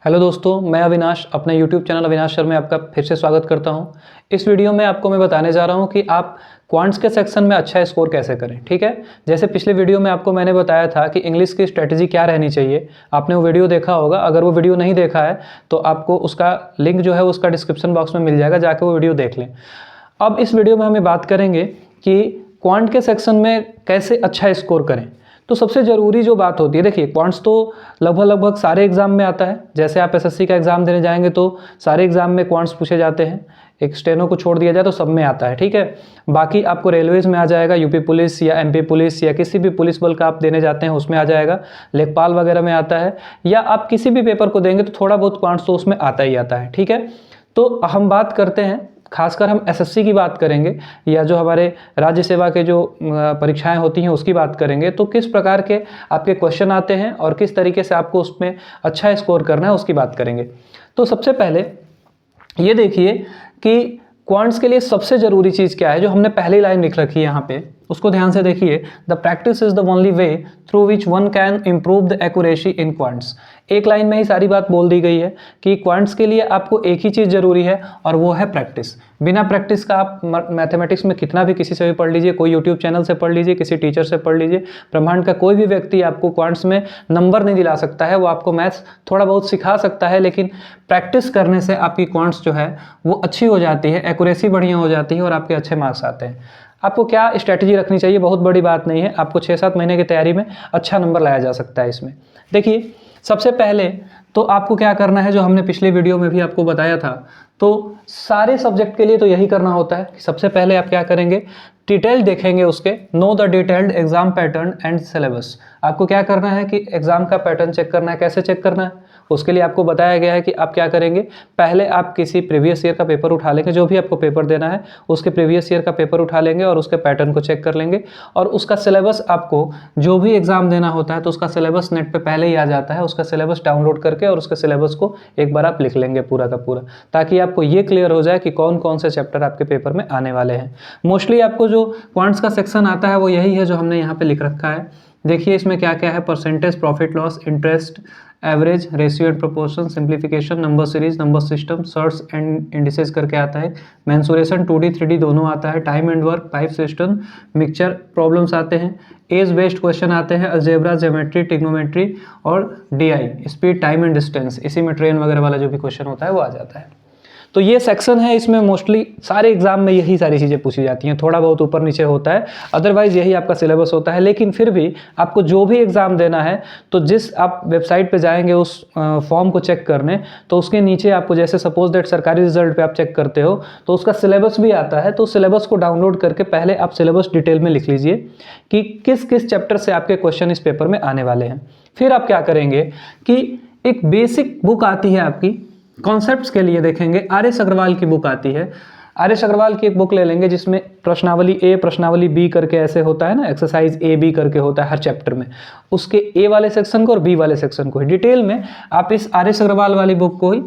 Hello दोस्तों, मैं अविनाश अपने यूट्यूब चैनल अविनाश सर में आपका फिर से स्वागत करता हूं। इस वीडियो में आपको मैं बताने जा रहा हूं कि आप क्वांट्स के सेक्शन में अच्छा स्कोर कैसे करें। ठीक है, जैसे पिछले वीडियो में आपको मैंने बताया था कि इंग्लिश की स्ट्रेटजी क्या रहनी चाहिए। आपने वो वीडियो देखा होगा। अगर वो वीडियो नहीं देखा है तो आपको उसका लिंक जो है उसका डिस्क्रिप्शन बॉक्स में मिल जाएगा, जाके वो वीडियो देख लें। अब इस वीडियो में हमें बात करेंगे कि क्वांट के सेक्शन में कैसे अच्छा स्कोर करें। तो सबसे ज़रूरी जो बात होती है, देखिए क्वांट्स तो लगभग सारे एग्जाम में आता है। जैसे आप एसएससी का एग्ज़ाम देने जाएंगे तो सारे एग्जाम में क्वांट्स पूछे जाते हैं। एक स्टेनो को छोड़ दिया जाए तो सब में आता है। ठीक है, बाकी आपको रेलवेज में आ जाएगा, यूपी पुलिस या एमपी पुलिस या किसी भी पुलिस बल का आप देने जाते हैं उसमें आ जाएगा, लेखपाल वगैरह में आता है, या आप किसी भी पेपर को देंगे तो थोड़ा बहुत क्वांट्स तो उसमें आता ही आता है। ठीक है, तो हम बात करते हैं, खासकर हम एसएससी की बात करेंगे या जो हमारे राज्य सेवा के जो परीक्षाएं होती हैं उसकी बात करेंगे, तो किस प्रकार के आपके क्वेश्चन आते हैं और किस तरीके से आपको उसमें अच्छा स्कोर करना है उसकी बात करेंगे। तो सबसे पहले ये देखिए कि क्वांट्स के लिए सबसे ज़रूरी चीज़ क्या है, जो हमने पहली लाइन लिख रखी है यहाँ पे, उसको ध्यान से देखिए। The practice is the only way through which one can improve the accuracy in quants. एक लाइन में ही सारी बात बोल दी गई है कि क्वांट्स के लिए आपको एक ही चीज़ ज़रूरी है और वो है प्रैक्टिस। बिना प्रैक्टिस का आप मैथमेटिक्स में कितना भी किसी से भी पढ़ लीजिए, कोई यूट्यूब चैनल से पढ़ लीजिए, किसी टीचर से पढ़ लीजिए, ब्रह्मांड का कोई भी व्यक्ति आपको क्वांट्स में नंबर नहीं दिला सकता है। वो आपको मैथ्स थोड़ा बहुत सिखा सकता है, लेकिन प्रैक्टिस करने से आपकी क्वांट्स जो है वो अच्छी हो जाती है, एक्यूरेसी बढ़िया हो जाती है और आपके अच्छे मार्क्स आते हैं। आपको क्या स्ट्रैटेजी रखनी चाहिए, बहुत बड़ी बात नहीं है। आपको 6-7 महीने की तैयारी में अच्छा नंबर लाया जा सकता है इसमें। देखिए, सबसे पहले तो आपको क्या करना है, जो हमने पिछले वीडियो में भी आपको बताया था, तो सारे सब्जेक्ट के लिए तो यही करना होता है कि सबसे पहले आप क्या करेंगे, डिटेल देखेंगे उसके। Know the detailed exam pattern and syllabus. आपको क्या करना है कि एग्जाम का पैटर्न चेक करना है। कैसे चेक करना है, उसके लिए आपको बताया गया है कि आप क्या करेंगे। पहले आप किसी प्रीवियस ईयर का पेपर उठा लेंगे, जो भी आपको पेपर देना है उसके प्रीवियस ईयर का पेपर उठा लेंगे और उसके पैटर्न को चेक कर लेंगे। और उसका सिलेबस, आपको जो भी एग्जाम देना होता है तो उसका सिलेबस नेट पे पहले ही आ जाता है। उसका सिलेबस डाउनलोड करके और उसके सिलेबस को एक बार आप लिख लेंगे पूरा का पूरा, ताकि आपको ये क्लियर हो जाए कि कौन कौन से चैप्टर आपके पेपर में आने वाले हैं। मोस्टली आपको जो क्वांट्स का सेक्शन आता है वो यही है जो हमने यहाँ पे लिख रखा है। देखिए इसमें क्या क्या है, percentage, profit loss, interest, average, ratio and proportion, simplification, number series, number system, shirts and indices करके आता है, मेंसुरेशन 2D 3D दोनों आता है, time and work, pipe system, mixture problems आते हैं, एज बेस्ड क्वेश्चन आते हैं, अलजेब्रा, ज्योमेट्री, ट्रिग्नोमेट्री और DI, speed, time and distance. इसी में ट्रेन वगैरह वाला जो भी क्वेश्चन होता है वो आ जाता है। तो ये सेक्शन है, इसमें मोस्टली सारे एग्जाम में यही सारी चीज़ें पूछी जाती हैं। थोड़ा बहुत ऊपर नीचे होता है, अदरवाइज यही आपका सिलेबस होता है। लेकिन फिर भी आपको जो भी एग्ज़ाम देना है तो जिस आप वेबसाइट पे जाएंगे उस फॉर्म को चेक करने, तो उसके नीचे आपको, जैसे सपोज दैट सरकारी रिजल्ट पे आप चेक करते हो तो उसका सिलेबस भी आता है। तो सिलेबस को डाउनलोड करके पहले आप सिलेबस डिटेल में लिख लीजिए कि किस किस चैप्टर से आपके क्वेश्चन इस पेपर में आने वाले हैं। फिर आप क्या करेंगे कि एक बेसिक बुक आती है आपकी कॉन्सेप्ट्स के लिए, देखेंगे आर.एस. अग्रवाल की बुक आती है। आर.एस. अग्रवाल की एक बुक ले लेंगे जिसमें प्रश्नावली ए, प्रश्नावली बी करके ऐसे होता है ना, एक्सरसाइज ए बी करके होता है हर चैप्टर में। उसके ए वाले सेक्शन को और बी वाले सेक्शन को ही डिटेल में आप इस आर.एस. अग्रवाल वाली बुक को ही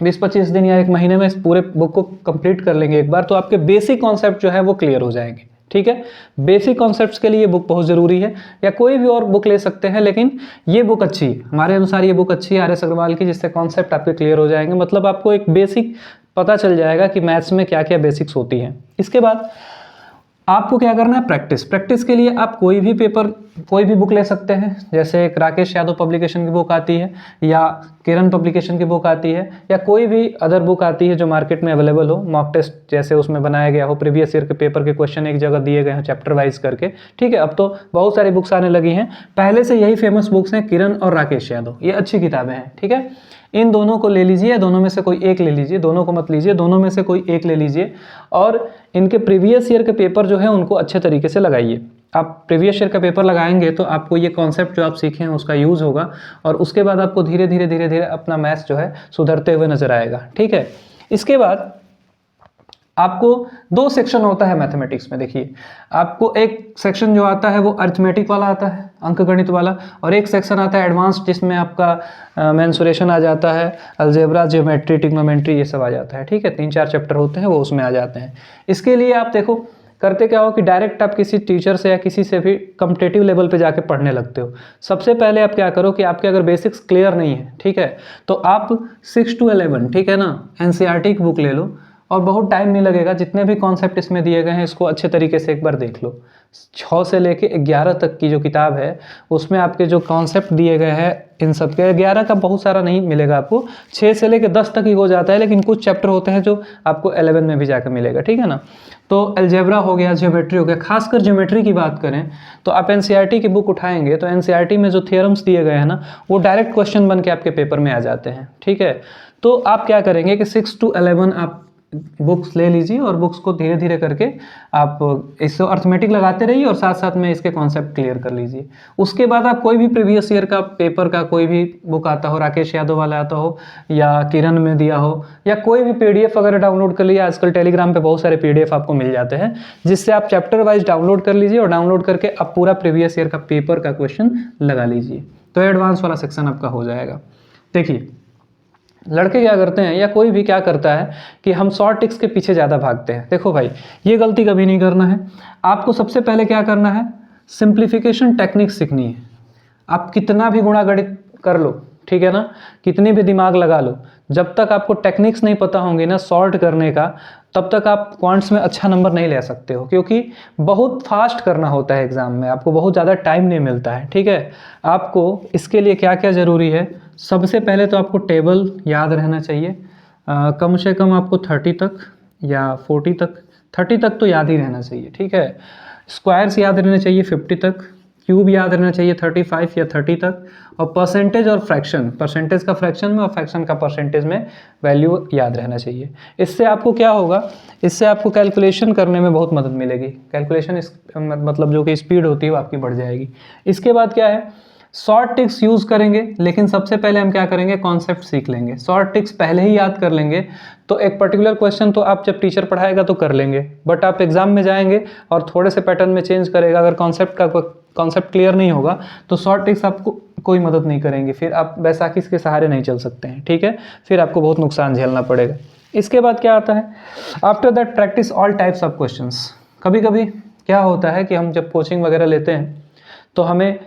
20-25 दिन या एक महीने में इस पूरे बुक को कंप्लीट कर लेंगे एक बार, तो आपके बेसिक कॉन्सेप्ट जो है वो क्लियर हो जाएंगे। ठीक है, बेसिक कॉन्सेप्ट्स के लिए ये बुक बहुत ज़रूरी है, या कोई भी और बुक ले सकते हैं, लेकिन ये बुक अच्छी है, हमारे अनुसार ये बुक अच्छी है आर.एस. अग्रवाल की, जिससे कॉन्सेप्ट आपके क्लियर हो जाएंगे। मतलब आपको एक बेसिक पता चल जाएगा कि मैथ्स में क्या क्या बेसिक्स होती हैं। इसके बाद आपको क्या करना है, प्रैक्टिस। प्रैक्टिस के लिए आप कोई भी पेपर, कोई भी बुक ले सकते हैं। जैसे एक राकेश यादव पब्लिकेशन की बुक आती है, या किरण पब्लिकेशन की बुक आती है, या कोई भी अदर बुक आती है जो मार्केट में अवेलेबल हो, मॉक टेस्ट जैसे उसमें बनाया गया हो, प्रीवियस ईयर के पेपर के क्वेश्चन एक जगह दिए गए हैं चैप्टर वाइज करके। ठीक है, अब तो बहुत सारी बुक्स आने लगी हैं, पहले से यही फेमस बुक्स हैं, किरण और राकेश यादव, ये अच्छी किताबें हैं। ठीक है, इन दोनों को ले लीजिए, दोनों में से कोई एक ले लीजिए, दोनों को मत लीजिए, दोनों में से कोई एक ले लीजिए, और इनके प्रीवियस ईयर के पेपर जो है उनको अच्छे तरीके से लगाइए। आप प्रीवियस ईयर का पेपर लगाएंगे तो आपको ये कॉन्सेप्ट जो आप सीखे हैं उसका यूज़ होगा, और उसके बाद आपको धीरे धीरे अपना मैथ्स जो है सुधरते हुए नजर आएगा। ठीक है, इसके बाद आपको 2 सेक्शन होता है मैथमेटिक्स में। देखिए, आपको एक सेक्शन जो आता है वो अरिथमेटिक वाला आता है, अंकगणित वाला, और एक सेक्शन आता है एडवांस, जिसमें आपका मेंसुरेशन आ जाता है, अलजेब्रा, ज्योमेट्री, ट्रिग्नोमेट्री, ये सब आ जाता है। ठीक है, 3-4 चैप्टर होते हैं वो उसमें आ जाते हैं। इसके लिए आप देखो, करते क्या हो कि डायरेक्ट आप किसी टीचर से या किसी से भी कॉम्पिटिटिव लेवल पे जाके पढ़ने लगते हो। सबसे पहले आप क्या करो कि आपके अगर बेसिक्स क्लियर नहीं है, ठीक है, तो आप 6 to 11, ठीक है ना, एनसीईआरटी की बुक ले लो और बहुत टाइम नहीं लगेगा। जितने भी कॉन्सेप्ट इसमें दिए गए हैं इसको अच्छे तरीके से एक बार देख लो। 6 से लेके 11 तक की जो किताब है उसमें आपके जो कॉन्सेप्ट दिए गए हैं इन सब के, 11 का बहुत सारा नहीं मिलेगा आपको, 6 से लेके 10 तक ही हो जाता है, लेकिन कुछ चैप्टर होते हैं जो आपको 11 में भी जाकर मिलेगा, ठीक है ना। तो अलजेब्रा हो गया, ज्योमेट्री हो गया। खासकर ज्योमेट्री की बात करें तो आप एनसीईआरटी की बुक उठाएंगे तो एनसीईआरटी में जो थियरम्स दिए गए हैं ना वो डायरेक्ट क्वेश्चन बन के आपके पेपर में आ जाते हैं, ठीक है। तो आप क्या करेंगे कि 6 to 11 आप बुक्स ले लीजिए और बुक्स को धीरे धीरे करके आप इससे अर्थमेटिक लगाते रहिए और साथ साथ में इसके कॉन्सेप्ट क्लियर कर लीजिए। उसके बाद आप कोई भी प्रीवियस ईयर का पेपर का कोई भी बुक आता हो, राकेश यादव वाला आता हो या किरण में दिया हो या कोई भी पीडीएफ वगैरह डाउनलोड कर लीजिए। आजकल टेलीग्राम पे बहुत सारे पीडीएफ आपको मिल जाते हैं जिससे आप चैप्टर वाइज डाउनलोड कर लीजिए और डाउनलोड करके आप पूरा प्रीवियस ईयर का पेपर का क्वेश्चन लगा लीजिए, तो एडवांस वाला सेक्शन आपका हो जाएगा। देखिए लड़के क्या करते हैं या कोई भी क्या करता है कि हम शॉर्ट ट्रिक्स के पीछे ज़्यादा भागते हैं। देखो भाई, ये गलती कभी नहीं करना है। आपको सबसे पहले क्या करना है, सिंप्लीफिकेशन टेक्निक सीखनी है। आप कितना भी गुणा गणित कर लो, ठीक है ना, कितनी भी दिमाग लगा लो, जब तक आपको टेक्निक्स नहीं पता होंगे ना सॉल्ट करने का, तब तक आप क्वांट्स में अच्छा नंबर नहीं ले सकते हो, क्योंकि बहुत फास्ट करना होता है एग्ज़ाम में, आपको बहुत ज़्यादा टाइम नहीं मिलता है, ठीक है। आपको इसके लिए क्या क्या ज़रूरी है, सबसे पहले तो आपको टेबल याद रहना चाहिए। कम से कम आपको 30 तक या 40 तक, 30 तक तो याद ही रहना चाहिए, ठीक है। स्क्वायर्स याद रहना चाहिए 50 तक, क्यूब याद रहना चाहिए 35 या 30 तक, और परसेंटेज और फ्रैक्शन, परसेंटेज का फ्रैक्शन में और फ्रैक्शन का परसेंटेज में वैल्यू याद रहना चाहिए। इससे आपको क्या होगा, इससे आपको कैलकुलेशन करने में बहुत मदद मिलेगी। कैलकुलेशन मतलब जो कि स्पीड होती है वो आपकी बढ़ जाएगी। इसके बाद क्या है, शॉर्ट ट्रिक्स यूज़ करेंगे, लेकिन सबसे पहले हम क्या करेंगे, कॉन्सेप्ट सीख लेंगे। शॉर्ट ट्रिक्स पहले ही याद कर लेंगे तो एक पर्टिकुलर क्वेश्चन तो आप जब टीचर पढ़ाएगा तो कर लेंगे, बट आप एग्जाम में जाएंगे और थोड़े से पैटर्न में चेंज करेगा, अगर कॉन्सेप्ट क्लियर नहीं होगा तो शॉर्ट ट्रिक्स आपको कोई मदद नहीं करेंगे, फिर आप बैसाखी के सहारे नहीं चल सकते हैं, ठीक है, फिर आपको बहुत नुकसान झेलना पड़ेगा। इसके बाद क्या आता है, after that practice all types of questions. कभी कभी क्या होता है कि हम जब कोचिंग वगैरह लेते हैं तो हमें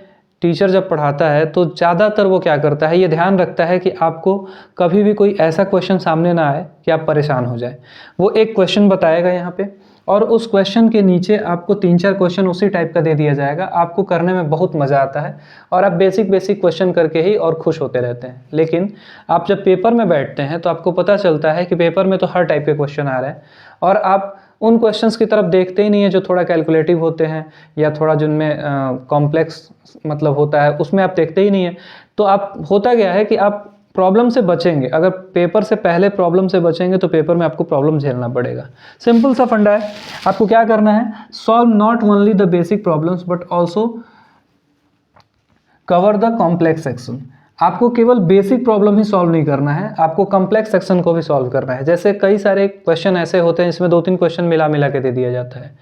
टीचर जब पढ़ाता है तो ज़्यादातर वो क्या करता है, ये ध्यान रखता है कि आपको कभी भी कोई ऐसा क्वेश्चन सामने ना आए कि आप परेशान हो जाए। वो एक क्वेश्चन बताएगा यहाँ पे और उस क्वेश्चन के नीचे आपको 3-4 क्वेश्चन उसी टाइप का दे दिया जाएगा। आपको करने में बहुत मज़ा आता है और आप बेसिक क्वेश्चन करके ही और खुश होते रहते हैं। लेकिन आप जब पेपर में बैठते हैं तो आपको पता चलता है कि पेपर में तो हर टाइप के क्वेश्चन आ रहे हैं और आप उन क्वेश्चंस की तरफ देखते ही नहीं है जो थोड़ा कैलकुलेटिव होते हैं या थोड़ा जिनमें कॉम्प्लेक्स मतलब होता है, उसमें आप देखते ही नहीं है। तो आप होता क्या है कि आप प्रॉब्लम से बचेंगे, अगर पेपर से पहले प्रॉब्लम से बचेंगे तो पेपर में आपको प्रॉब्लम झेलना पड़ेगा। सिंपल सा फंडा है, आपको क्या करना है, solve not only the basic problems but also cover the complex section. आपको केवल बेसिक प्रॉब्लम ही सॉल्व नहीं करना है, आपको कॉम्प्लेक्स सेक्शन को भी सॉल्व करना है। जैसे कई सारे क्वेश्चन ऐसे होते हैं इसमें 2-3 क्वेश्चन मिला के दे दिया जाता है।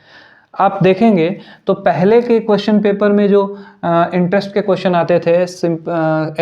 आप देखेंगे तो पहले के क्वेश्चन पेपर में जो इंटरेस्ट के क्वेश्चन आते थे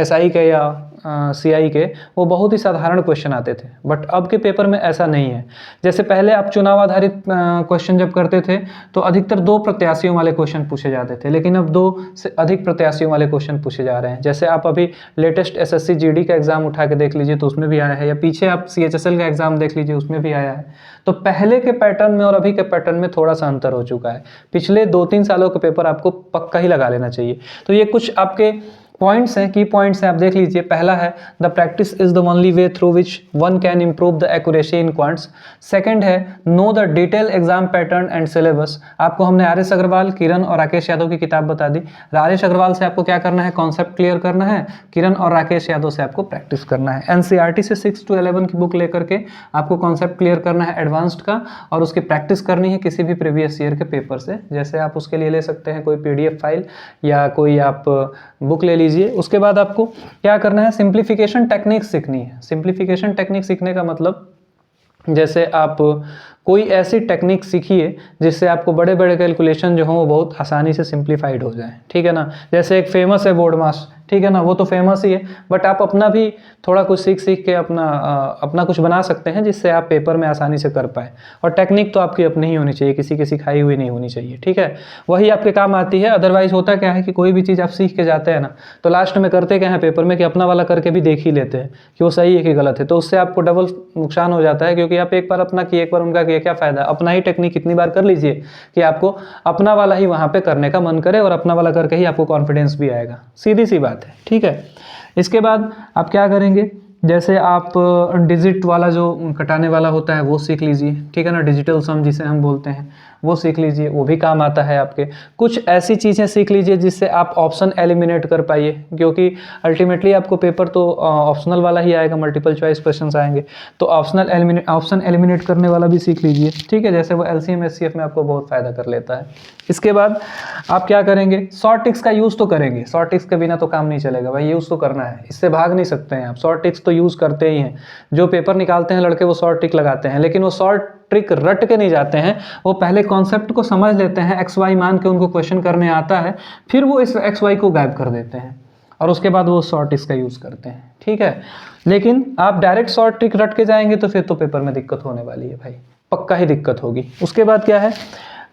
एसआई के या सीआई के, वो बहुत ही साधारण क्वेश्चन आते थे, बट अब के पेपर में ऐसा नहीं है। जैसे पहले आप चुनाव आधारित क्वेश्चन जब करते थे तो अधिकतर 2 प्रत्याशियों वाले क्वेश्चन पूछे जाते थे, लेकिन अब 2 से अधिक प्रत्याशियों वाले क्वेश्चन पूछे जा रहे हैं। जैसे आप अभी लेटेस्ट एसएससी जीडी का एग्जाम उठा के देख लीजिए तो उसमें भी आया है, या पीछे आप सीएचएसएल का एग्जाम देख लीजिए उसमें भी आया है। तो पहले के पैटर्न में और अभी के पैटर्न में थोड़ा सा अंतर हो चुका है। पिछले 2-3 सालों के पेपर आपको पक्का ही लगा लेना चाहिए। तो ये कुछ आपके पॉइंट्स हैं, की पॉइंट्स हैं, आप देख लीजिए। पहला है the practice is the only way through which one can improve the accuracy in quants. Second है know the detail exam pattern and syllabus. आपको हमने आर.एस. अग्रवाल, किरण और राकेश यादव की किताब बता दी। आर.एस. अग्रवाल से आपको क्या करना है, कॉन्सेप्ट क्लियर करना है। किरण और राकेश यादव से आपको प्रैक्टिस करना है। एनसीईआरटी से 6 to 11 की बुक लेकर के आपको कॉन्सेप्ट क्लियर करना है एडवांस्ड का, और उसकी प्रैक्टिस करनी है किसी भी प्रीवियस ईयर के पेपर से। जैसे आप उसके लिए ले सकते हैं कोई PDF फाइल या कोई आप बुक ले लीजिए। उसके बाद आपको क्या करना है, सिंप्लीफिकेशन टेक्निक सीखनी है। सिंप्लीफिकेशन टेक्निक सीखने का मतलब, जैसे आप कोई ऐसी टेक्निक सीखिए जिससे आपको बड़े बड़े कैलकुलेशन जो हों वो बहुत आसानी से सिंप्लीफाइड हो जाए, ठीक है ना। जैसे एक फेमस है बोर्ड मास, ठीक है ना, वो तो फेमस ही है, बट आप अपना भी थोड़ा कुछ सीख के अपना कुछ बना सकते हैं जिससे आप पेपर में आसानी से कर पाए। और टेक्निक तो आपकी अपनी ही होनी चाहिए, किसी की सिखाई हुई नहीं होनी चाहिए, ठीक है। वही आपके काम आती है। अदरवाइज होता क्या है कि कोई भी चीज़ आप सीख के जाते हैं ना, तो लास्ट में करते क्या है पेपर में कि अपना वाला करके भी देख ही लेते हैं कि वो सही है कि गलत है। तो उससे आपको डबल नुकसान हो जाता है, क्योंकि आप एक बार अपना किए एक बार उनका किए, क्या फ़ायदा। अपना ही टेक्निक इतनी बार कर लीजिए कि आपको अपना वाला ही वहाँ पे करने का मन करे, और अपना वाला करके ही आपको कॉन्फिडेंस भी आएगा। सीधी सी बात है, ठीक है। इसके बाद आप क्या करेंगे, जैसे आप डिजिट वाला जो कटाने वाला होता है वो सीख लीजिए, ठीक है ना। डिजिटल सम जिसे हम बोलते हैं वो सीख लीजिए, वो भी काम आता है आपके। कुछ ऐसी चीज़ें सीख लीजिए जिससे आप ऑप्शन एलिमिनेट कर पाइए, क्योंकि अल्टीमेटली आपको पेपर तो ऑप्शनल वाला ही आएगा, मल्टीपल चॉइस क्वेश्चंस आएंगे, तो ऑप्शन एलिमिनेट करने वाला भी सीख लीजिए, ठीक है। जैसे वो LCM SCF में आपको बहुत फ़ायदा कर लेता है। इसके बाद आप क्या करेंगे, शॉर्ट ट्रिक्स का यूज़ तो करेंगे, शॉर्ट ट्रिक्स के बिना तो काम नहीं चलेगा भाई, यूज़ तो करना है, इससे भाग नहीं सकते हैं आप। शॉर्ट ट्रिक्स तो यूज़ करते ही हैं, जो पेपर निकालते हैं लड़के वो शॉर्ट ट्रिक लगाते हैं, लेकिन वो शॉर्ट ट्रिक रट के नहीं जाते हैं, वो पहले कॉन्सेप्ट को समझ लेते हैं, XY मान के उनको क्वेश्चन करने आता है, फिर वो इस XY को गायब कर देते हैं और उसके बाद वो शॉर्ट ट्रिक्स का यूज़ करते हैं, ठीक है। लेकिन आप डायरेक्ट शॉर्ट ट्रिक रट के जाएंगे तो फिर तो पेपर में दिक्कत होने वाली है भाई, पक्का ही दिक्कत होगी। उसके बाद क्या है,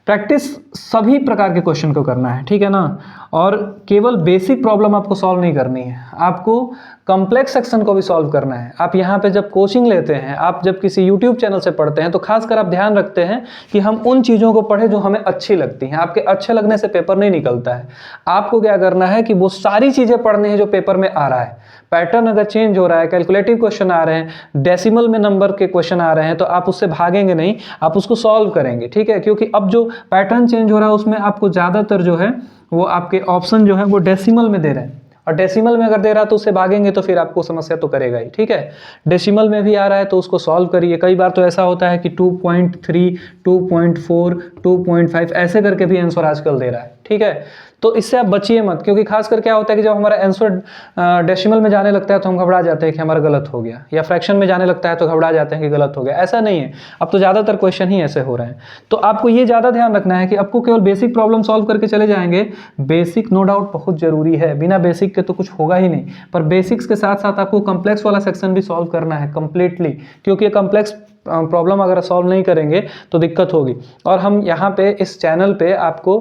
प्रैक्टिस सभी प्रकार के क्वेश्चन को करना है, ठीक है ना। और केवल बेसिक प्रॉब्लम आपको सॉल्व नहीं करनी है, आपको कॉम्प्लेक्स सेक्शन को भी सॉल्व करना है। आप यहाँ पे जब कोचिंग लेते हैं, आप जब किसी यूट्यूब चैनल से पढ़ते हैं, तो खासकर आप ध्यान रखते हैं कि हम उन चीज़ों को पढ़ें जो हमें अच्छी लगती हैं। आपके अच्छे लगने से पेपर नहीं निकलता है, आपको क्या करना है कि वो सारी चीज़ें पढ़नी है जो पेपर में आ रहा है। पैटर्न अगर चेंज हो रहा है, कैलकुलेटिव क्वेश्चन आ रहे हैं, डेसिमल में नंबर के क्वेश्चन आ रहे हैं, तो आप उससे भागेंगे नहीं, आप उसको सॉल्व करेंगे, ठीक है। क्योंकि अब जो पैटर्न चेंज हो रहा है उसमें आपको ज़्यादातर जो है वो आपके ऑप्शन जो है वो डेसिमल में दे रहे हैं, और डेसिमल में अगर दे रहा है तो उससे भागेंगे तो फिर आपको समस्या तो करेगा ही, ठीक है। डेसिमल में भी आ रहा है तो उसको सॉल्व करिए। कई बार तो ऐसा होता है कि 2.3, 2.4, 2.5 ऐसे करके भी आंसर आजकल दे रहा है, ठीक है। तो इससे आप बचिए मत, क्योंकि खासकर क्या होता है कि जब हमारा आंसर डेसिमल में जाने लगता है तो हम घबरा जाते हैं कि हमारा गलत हो गया, या फ्रैक्शन में जाने लगता है तो घबरा जाते हैं कि गलत हो गया। ऐसा नहीं है, अब तो ज़्यादातर क्वेश्चन ही ऐसे हो रहे हैं। तो आपको ये ज़्यादा ध्यान रखना है कि आपको केवल बेसिक प्रॉब्लम सॉल्व करके चले जाएंगे। बेसिक नो डाउट बहुत ज़रूरी है, बिना बेसिक के तो कुछ होगा ही नहीं, पर बेसिक्स के साथ साथ आपको कम्प्लेक्स वाला सेक्शन भी सॉल्व करना है कम्प्लीटली, क्योंकि ये कम्प्लेक्स प्रॉब्लम अगर सॉल्व नहीं करेंगे तो दिक्कत होगी। और हम यहाँ पे इस चैनल पे आपको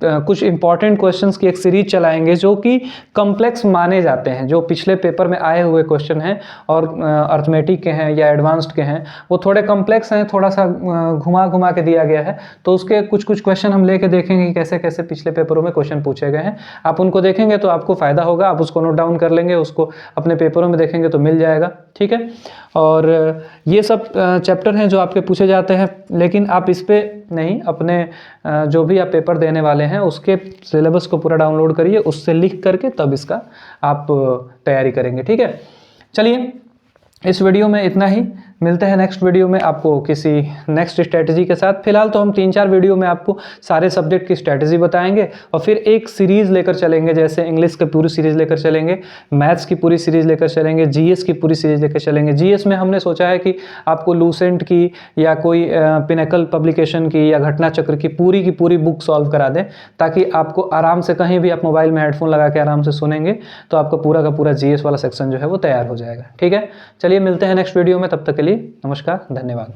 कुछ इंपॉर्टेंट क्वेश्चंस की एक सीरीज चलाएंगे जो कि कॉम्प्लेक्स माने जाते हैं, जो पिछले पेपर में आए हुए क्वेश्चन हैं और अर्थमेटिक के हैं या एडवांस्ड के हैं, वो थोड़े कॉम्प्लेक्स हैं, थोड़ा सा घुमा के दिया गया है। तो उसके कुछ क्वेश्चन हम लेके देखेंगे कि कैसे कैसे पिछले पेपरों में क्वेश्चन पूछे गए हैं। आप उनको देखेंगे तो आपको फ़ायदा होगा, आप उसको नोट डाउन कर लेंगे, उसको अपने पेपरों में देखेंगे तो मिल जाएगा, ठीक है। और ये सब चैप्टर हैं जो आपके पूछे जाते हैं, लेकिन आप इस पे नहीं, अपने जो भी आप पेपर देने वाले हैं उसके सिलेबस को पूरा डाउनलोड करिए, उससे लिख करके तब इसका आप तैयारी करेंगे, ठीक है। चलिए इस वीडियो में इतना ही, मिलते हैं नेक्स्ट वीडियो में आपको किसी नेक्स्ट स्ट्रैटेजी के साथ। फिलहाल तो हम 3-4 वीडियो में आपको सारे सब्जेक्ट की स्ट्रैटेजी बताएंगे और फिर एक सीरीज़ लेकर चलेंगे, जैसे इंग्लिश की पूरी सीरीज़ लेकर चलेंगे, मैथ्स की पूरी सीरीज़ लेकर चलेंगे, जीएस की पूरी सीरीज़ लेकर चलेंगे। जीएस में हमने सोचा है कि आपको लूसेंट की या कोई पिनेकल पब्लिकेशन की या घटना चक्र की पूरी बुक सॉल्व करा दें, ताकि आपको आराम से कहीं भी आप मोबाइल में हेडफोन लगा के आराम से सुनेंगे तो आपका पूरा का पूरा जीएस वाला सेक्शन जो है वो तैयार हो जाएगा, ठीक है। चलिए मिलते हैं नेक्स्ट वीडियो में, तब तक के लिए नमस्कार, धन्यवाद।